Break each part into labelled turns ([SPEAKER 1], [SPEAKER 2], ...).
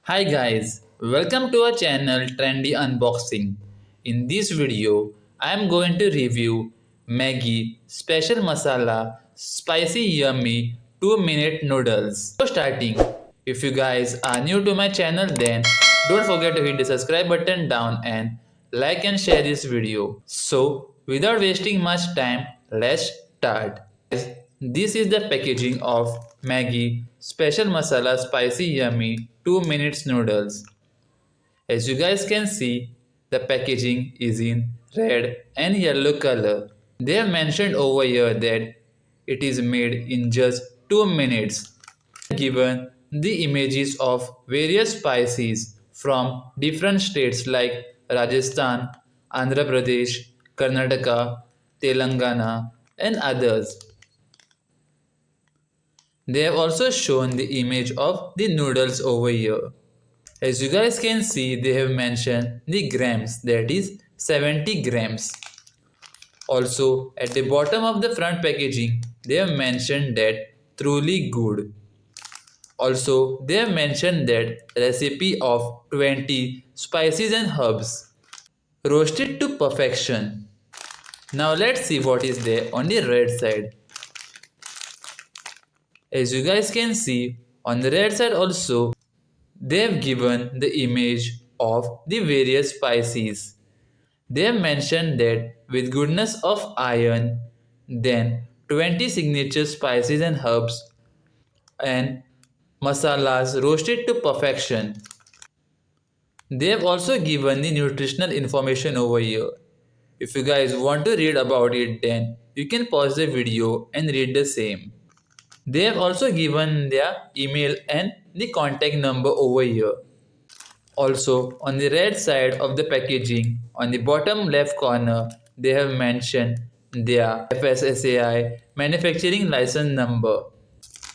[SPEAKER 1] Hi guys, welcome to our channel Trendy Unboxing. In this video, I am going to review Maggi Special Masala Spicy Yummy 2-minute Noodles. So starting, if you guys are new to my channel then don't forget to hit the subscribe button down and like and share this video. So without wasting much time, let's start. This is the packaging of Maggi Special Masala Spicy Yummy 2 minutes noodles. As you guys can see, the packaging is in red and yellow color. They have mentioned over here that it is made in just 2 minutes. Given the images of various spices from different states like Rajasthan, Andhra Pradesh, Karnataka, Telangana, and others. They have also shown the image of the noodles over here. As you guys can see, they have mentioned the grams, that is 70 grams. Also, at the bottom of the front packaging, they have mentioned that truly good. Also, they have mentioned that recipe of 20 spices and herbs. Roasted to perfection. Now let's see what is there on the red side. As you guys can see, on the red side also, they have given the image of the various spices. They have mentioned that with goodness of iron, then 20 signature spices and herbs and masalas roasted to perfection. They have also given the nutritional information over here. If you guys want to read about it, then you can pause the video and read the same. They have also given their email and the contact number over here. Also, on the red side of the packaging, on the bottom left corner, they have mentioned their FSSAI manufacturing license number.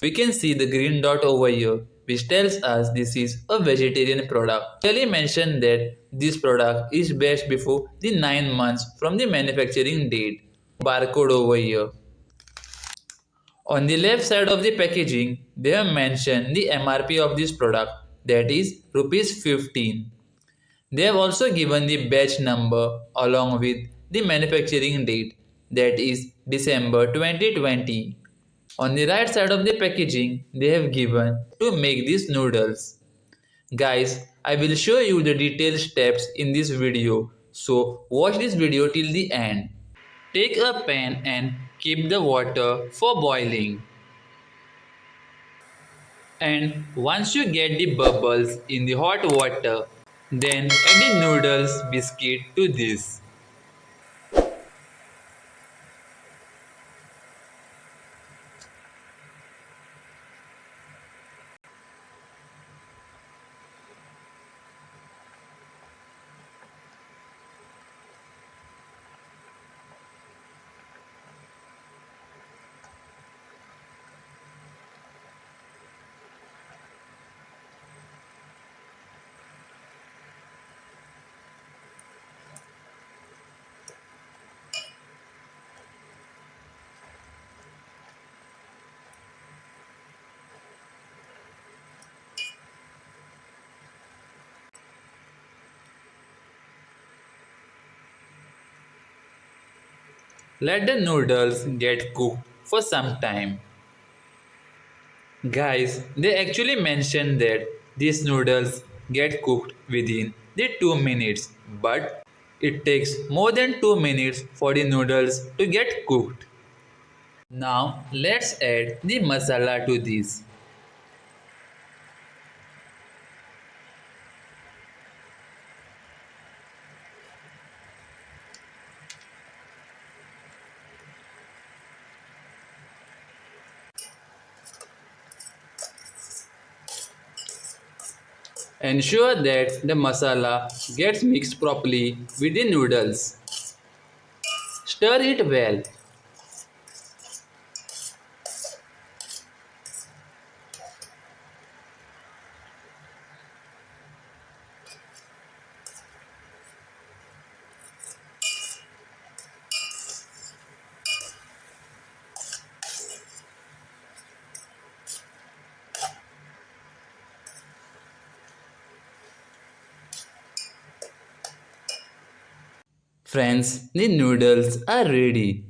[SPEAKER 1] We can see the green dot over here, which tells us this is a vegetarian product. Clearly mentioned that this product is best before the 9 months from the manufacturing date. Barcode over here. On the left side of the packaging, they have mentioned the MRP of this product, that is rupees 15. They have also given the batch number along with the manufacturing date, that is December 2020. On the right side of the packaging, they have given to make these noodles. Guys, I will show you the detailed steps in this video, so watch this video till the end. Take a pan and keep the water for boiling. And once you get the bubbles in the hot water, then add the noodles biscuit to this. Let the noodles get cooked for some time. Guys, they actually mentioned that these noodles get cooked within the 2 minutes, but it takes more than 2 minutes for the noodles to get cooked. Now let's add the masala to this. Ensure that the masala gets mixed properly with the noodles. Stir it well. Friends, the noodles are ready.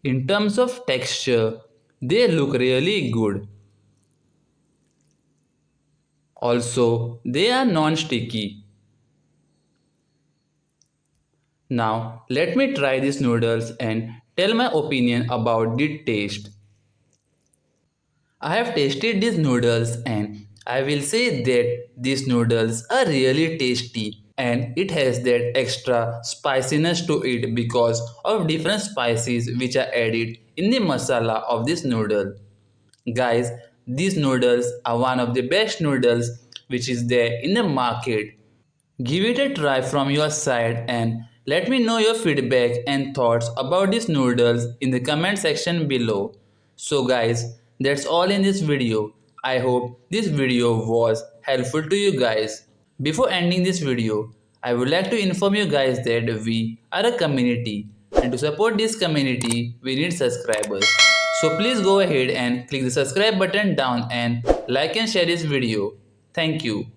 [SPEAKER 1] In terms of texture, they look really good. Also, they are non-sticky. Now, let me try these noodles and tell my opinion about the taste. I have tasted these noodles and I will say that these noodles are really tasty and it has that extra spiciness to it because of different spices which are added in the masala of this noodle. Guys, these noodles are one of the best noodles which is there in the market. Give it a try from your side and let me know your feedback and thoughts about these noodles in the comment section below. So guys, that's all in this video. I hope this video was helpful to you guys. Before ending this video, I would like to inform you guys that we are a community and to support this community, we need subscribers. So please go ahead and click the subscribe button down and like and share this video. Thank you.